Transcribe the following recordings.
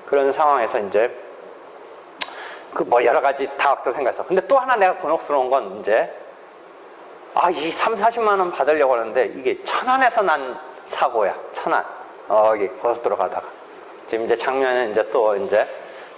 그런 상황에서 이제 그 뭐 여러 가지 다각도 생겼어. 근데 또 하나 내가 곤혹스러운 건 이제 이 30-40만 원 받으려고 하는데 이게 천안에서 난 사고야. 천안. 여기 고속도로 가다가 지금 이제 장면은 이제 또 이제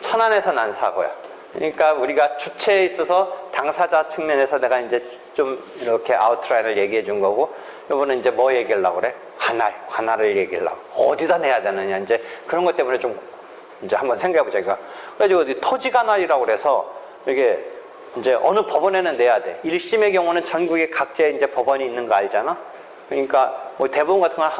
천안에서 난 사고야. 그러니까 우리가 주체에 있어서 당사자 측면에서 내가 이제 좀 이렇게 아웃라인을 얘기해 준 거고, 이번엔 이제 뭐 얘기하려고 그래? 관할을 얘기하려고. 어디다 내야 되느냐. 이제 그런 것 때문에 좀 이제 한번 생각해 보자. 그래가지고 어디 토지 관할이라고 그래서 이게 이제 어느 법원에는 내야 돼. 1심의 경우는 전국에 각지에 이제 법원이 있는 거 알잖아? 그러니까 뭐 대법원 같은 건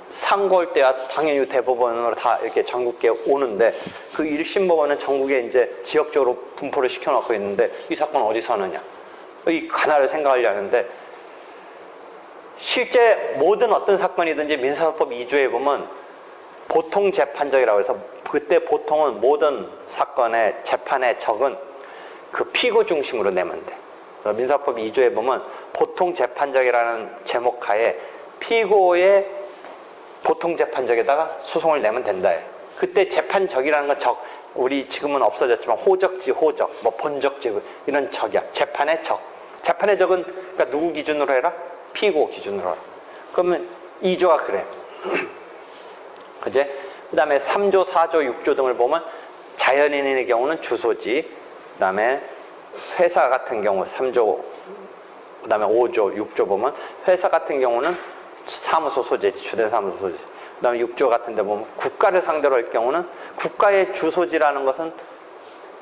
상고할 때야 당연히 대법원으로 다 이렇게 전국에 오는데, 그 1심 법원은 전국에 이제 지역적으로 분포를 시켜놓고 있는데 이 사건은 어디서 하느냐. 이 관할을 생각하려는데, 실제 모든 어떤 사건이든지 민사소법 2조에 보면 보통 재판적이라고 해서, 그때 보통은 모든 사건의 재판의 적은 그 피고 중심으로 내면 돼. 민사법 2조에 보면 보통 재판적이라는 제목 하에 피고의 보통 재판적에다가 소송을 내면 된다 해. 그때 재판적이라는 건 우리 지금은 없어졌지만 호적지, 뭐 본적지 이런 적이야. 재판의 적. 재판의 적은 그러니까 누구 기준으로 해라? 피고 기준으로 해라. 그러면 2조가 그래. 그제? 그 다음에 3조, 4조, 6조 등을 보면 자연인의 경우는 주소지, 그 다음에 회사 같은 경우 3조, 그 다음에 5조, 6조 보면 회사 같은 경우는 사무소 소재지, 주된 사무소 소재지. 그 다음에 6조 같은 데 보면 국가를 상대로 할 경우는 국가의 주소지라는 것은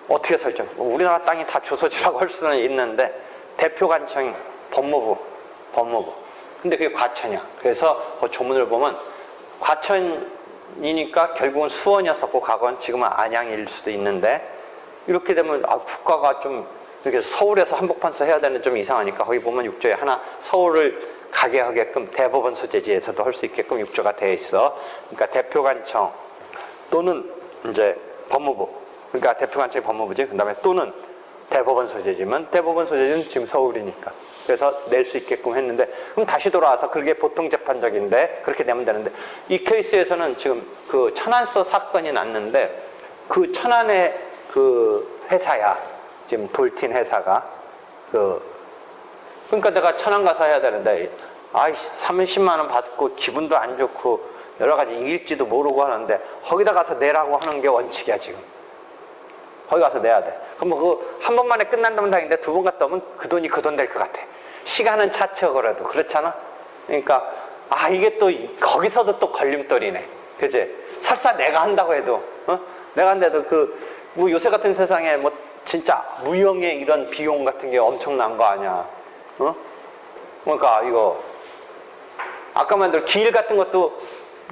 어떻게 설정? 우리나라 땅이 다 주소지라고 할 수는 있는데 대표관청이 법무부. 근데 그게 과천이야. 그래서 그 조문을 보면 과천이니까 결국은 수원이었었고 과거는 지금은 안양일 수도 있는데, 이렇게 되면 국가가 좀 이렇게 서울에서 한복판서 해야 되는 좀 이상하니까 거기 보면 6조에 하나 서울을 가게 하게끔 대법원 소재지에서도 할 수 있게끔 6조가 되어 있어. 그러니까 대표관청 또는 이제 법무부, 그러니까 대표관청이 법무부지. 그 다음에 또는 대법원 소재지면 대법원 소재지는 지금 서울이니까 그래서 낼 수 있게끔 했는데, 그럼 다시 돌아와서 그게 보통 재판적인데 그렇게 내면 되는데, 이 케이스에서는 지금 그 천안서 사건이 났는데 그 천안의 그 회사야. 지금 돌틴 회사가 그러니까 내가 천안 가서 해야 되는데 30만 원 받고 기분도 안 좋고 여러 가지 이길지도 모르고 하는데 거기다 가서 내라고 하는 게 원칙이야. 지금 거기 가서 내야 돼. 그럼 그 한 번만에 끝난다면 다행인데 두 번 갔다 오면 그 돈이 그 돈 될 것 같아. 시간은 차치하더라도 그렇잖아. 그러니까 이게 또 거기서도 또 걸림돌이네. 그지? 설사 내가 한다고 해도 내가 한데도 뭐 요새 같은 세상에 뭐 진짜 무형의 이런 비용 같은 게 엄청난 거 아니야. 그러니까 이거 아까 말대로 길 같은 것도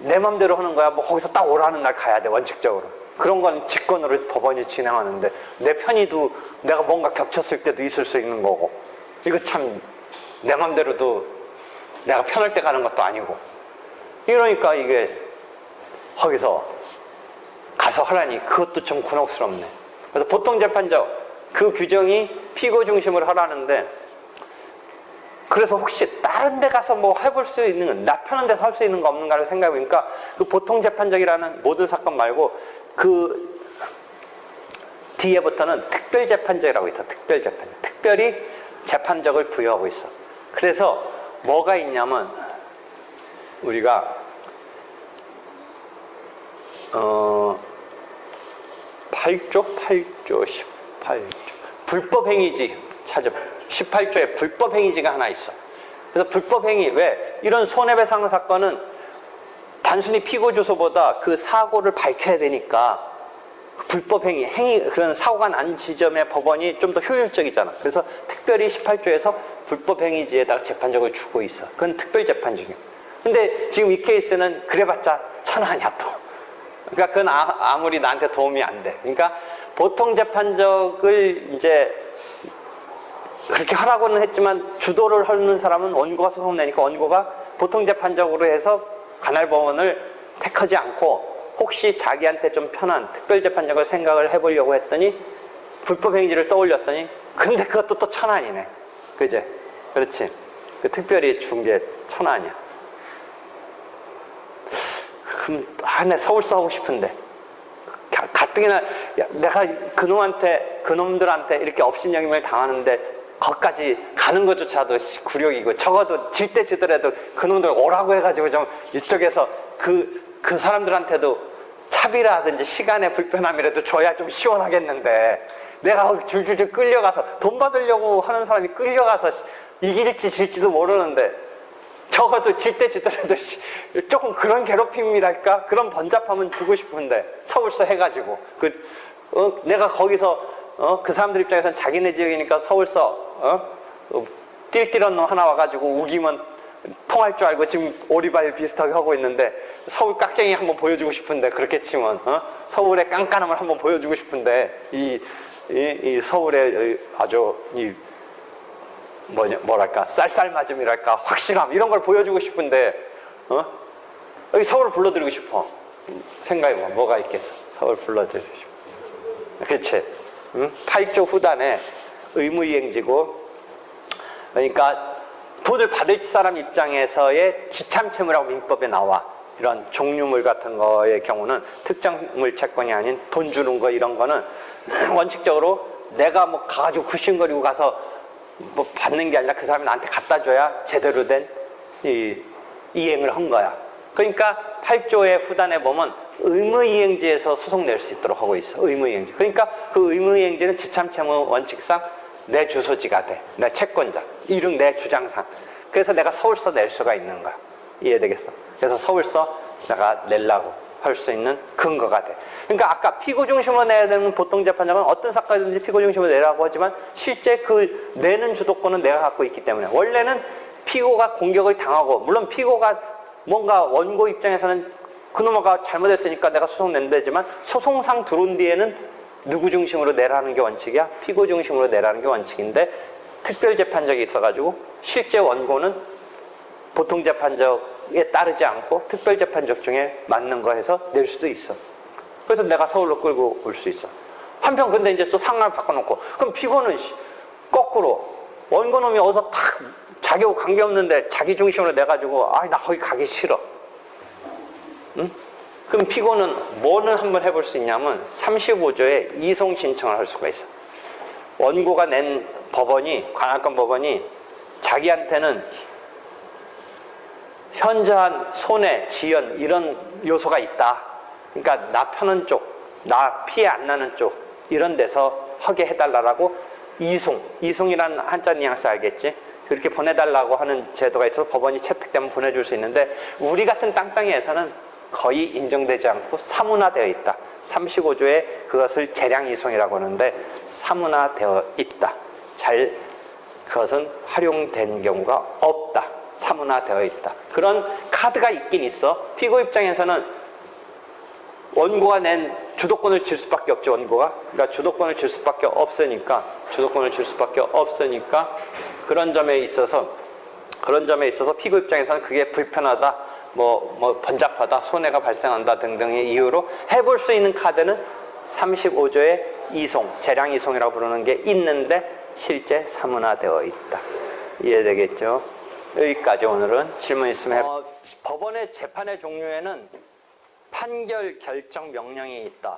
내 맘대로 하는 거야. 뭐 거기서 딱 오라는 날 가야 돼. 원칙적으로. 그런 건 직권으로 법원이 진행하는데 내 편의도 내가 뭔가 겹쳤을 때도 있을 수 있는 거고, 이거 참 내 맘대로도 내가 편할 때 가는 것도 아니고, 이러니까 이게 거기서 가서 하라니 그것도 좀 곤혹스럽네. 그래서 보통 재판적 그 규정이 피고 중심으로 하라는데, 그래서 혹시 다른 데 가서 뭐 해볼 수 있는, 나 편한 데서 할 수 있는 거 없는가를 생각해보니까 그 보통 재판적이라는 모든 사건 말고 그 뒤에부터는 특별재판적이라고 있어. 특별재판적. 특별히 재판적을 부여하고 있어. 그래서 뭐가 있냐면 우리가 8조 18조 불법행위지 찾아. 18조에 불법행위지가 하나 있어. 그래서 불법행위, 왜? 이런 손해배상 사건은 단순히 피고 주소보다 그 사고를 밝혀야 되니까 불법행위, 그런 사고가 난 지점의 법원이 좀 더 효율적이잖아. 그래서 특별히 18조에서 불법행위지에다가 재판적을 주고 있어. 그건 특별재판적이야. 근데 지금 이 케이스는 그래봤자 천하냐 또. 그러니까 그건 아무리 나한테 도움이 안 돼. 그러니까 보통 재판적을 이제 그렇게 하라고는 했지만 주도를 하는 사람은 원고가 소송 내니까 원고가 보통 재판적으로 해서 관할법원을 택하지 않고 혹시 자기한테 좀 편한 특별재판적을 생각을 해보려고 했더니 불법행위지를 떠올렸더니 근데 그것도 또 천안이네. 그제? 그렇지. 그 특별히 준 게 1,000원이야. 그럼 내 서울서 하고 싶은데 가뜩이나 내가 그놈들한테 이렇게 업신여김을 당하는데 거기까지 가는 것조차도 굴욕이고, 적어도 질 때 지더라도 그놈들 오라고 해가지고 좀 이쪽에서 그 사람들한테도 차비라든지 시간의 불편함이라도 줘야 좀 시원하겠는데, 내가 줄줄줄 끌려가서 돈 받으려고 하는 사람이 끌려가서 이길지 질지도 모르는데, 적어도 질 때 지더라도 조금 그런 괴롭힘이랄까, 그런 번잡함은 주고 싶은데 서울서 해가지고 내가 거기서 그 사람들 입장에서는 자기네 지역이니까 서울서 띨띨한 놈 하나 와가지고 우기면 통할 줄 알고 지금 오리발 비슷하게 하고 있는데, 서울 깍쟁이 한번 보여주고 싶은데, 그렇게 치면 서울의 깐깐함을 한번 보여주고 싶은데, 이 서울의 아주 뭐랄까, 쌀쌀맞음이랄까, 확실함, 이런 걸 보여주고 싶은데, 여기 서울을 불러드리고 싶어. 생각해봐. 뭐가 있겠어? 서울 불러드리고 싶어. 그치? 8조 후단에 의무이행지고, 그러니까 돈을 받을 사람 입장에서의 지참채무라고 민법에 나와. 이런 종류물 같은 거의 경우는 특정물 채권이 아닌 돈 주는 거, 이런 거는 원칙적으로 내가 뭐 가가지고 굿신거리고 가서 뭐 받는 게 아니라 그 사람이 나한테 갖다 줘야 제대로 된 이행을 한 거야. 그러니까 8조의 후단에 보면 의무이행지에서 소송 낼 수 있도록 하고 있어. 의무이행지. 그러니까 그 의무이행지는 지참채무 원칙상 내 주소지가 돼. 내 채권자. 이름 내 주장상. 그래서 내가 서울서 낼 수가 있는 거야. 이해되겠어? 그래서 서울서 내가 내려고 할 수 있는 근거가 돼. 그러니까 아까 피고 중심으로 내야 되는 보통 재판장은 어떤 사건이든지 피고 중심으로 내라고 하지만, 실제 그 내는 주도권은 내가 갖고 있기 때문에, 원래는 피고가 공격을 당하고, 물론 피고가 뭔가 원고 입장에서는 그놈아가 잘못했으니까 내가 소송 낸다지만, 소송상 들어온 뒤에는 누구 중심으로 내라는 게 원칙이야? 피고 중심으로 내라는 게 원칙인데, 특별재판적이 있어가지고 실제 원고는 보통 재판적에 따르지 않고 특별재판적 중에 맞는 거 해서 낼 수도 있어. 그래서 내가 서울로 끌고 올 수 있어. 한편 근데 이제 또 상황을 바꿔놓고, 그럼 피고는 거꾸로 원고놈이 어디서 탁 자기하고 관계없는데 자기 중심으로 내가지고 나 거기 가기 싫어. 응? 그럼 피고는 뭐는 한번 해볼 수 있냐면 35조에 이송 신청을 할 수가 있어. 원고가 낸 법원이, 관할권 법원이 자기한테는 현저한 손해, 지연 이런 요소가 있다. 그러니까 나 편한 쪽, 나 피해 안 나는 쪽, 이런 데서 하게 해달라고 이송이라는 한자 뉘앙스 알겠지? 그렇게 보내달라고 하는 제도가 있어서 법원이 채택되면 보내줄 수 있는데, 우리 같은 땅땅이에서는 거의 인정되지 않고 사문화되어 있다. 35조에 그것을 재량이송이라고 하는데 사문화되어 있다. 그것은 활용된 경우가 없다. 사문화되어 있다. 그런 카드가 있긴 있어. 피고 입장에서는 원고가 낸 주도권을 질 수밖에 없죠. 원고가. 그러니까 주도권을 질 수밖에 없으니까 그런 점에 있어서 피고 입장에서는 그게 불편하다, 번잡하다, 손해가 발생한다 등등의 이유로 해볼 수 있는 카드는 35조의 이송, 재량이송이라고 부르는 게 있는데 실제 사문화되어 있다. 이해되겠죠? 여기까지 오늘은 질문 있으면 법원의 재판의 종류에는 판결 결정 명령이 있다.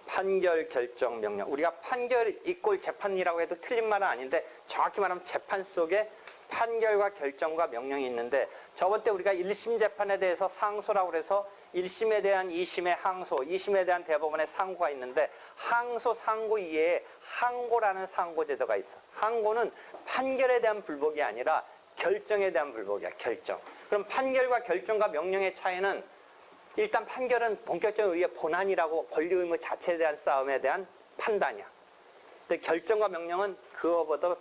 판결 결정 명령. 우리가 판결 이꼴 재판이라고 해도 틀린 말은 아닌데, 정확히 말하면 재판 속에 판결과 결정과 명령이 있는데, 저번 때 우리가 1심 재판에 대해서 상소라고 해서 1심에 대한 2심의 항소, 2심에 대한 대법원의 상고가 있는데, 항소, 상고 이외에 항고라는 상고 제도가 있어. 항고는 판결에 대한 불복이 아니라 결정에 대한 불복이야. 결정. 그럼 판결과 결정과 명령의 차이는, 일단 판결은 본격적인 우리의 본안이라고, 권리 의무 자체에 대한 싸움에 대한 판단이야. 근데 결정과 명령은 그거보다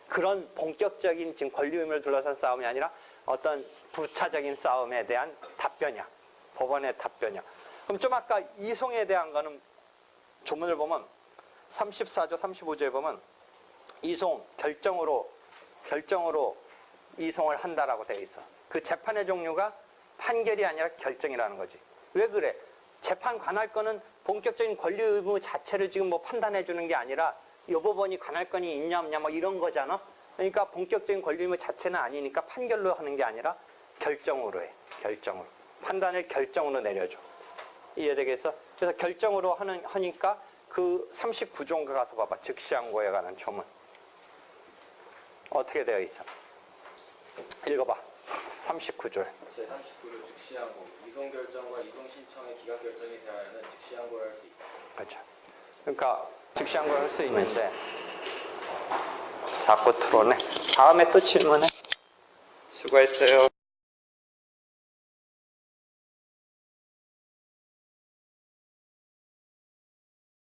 그런 본격적인 지금 권리 의무를 둘러싼 싸움이 아니라 어떤 부차적인 싸움에 대한 답변이야. 법원의 답변이야. 그럼 좀 아까 이송에 대한 거는 조문을 보면 34조 35조에 보면 이송, 결정으로 이송을 한다라고 되어 있어. 그 재판의 종류가 판결이 아니라 결정이라는 거지. 왜 그래? 재판 관할권은 본격적인 권리 의무 자체를 지금 판단해 주는 게 아니라 이 법원이 관할권이 있냐 없냐 이런 거잖아. 그러니까 본격적인 권리 의무 자체는 아니니까 판결로 하는 게 아니라 결정으로 해. 결정으로. 판단을 결정으로 내려줘. 이해되겠어? 그래서 결정으로 하니까 그 39조인가 가서 봐봐. 즉시항고에 관한 조문. 어떻게 되어 있어? 읽어봐. 39조. 제39조 즉시항고. 이송 결정과 이송 신청의 기각 결정에 대하여는 즉시항고를 할 수 있다. 그렇죠. 그러니까 즉시항고를 할 수 있는데 자꾸 들어오네. 다음에 또 질문해. 수고했어요.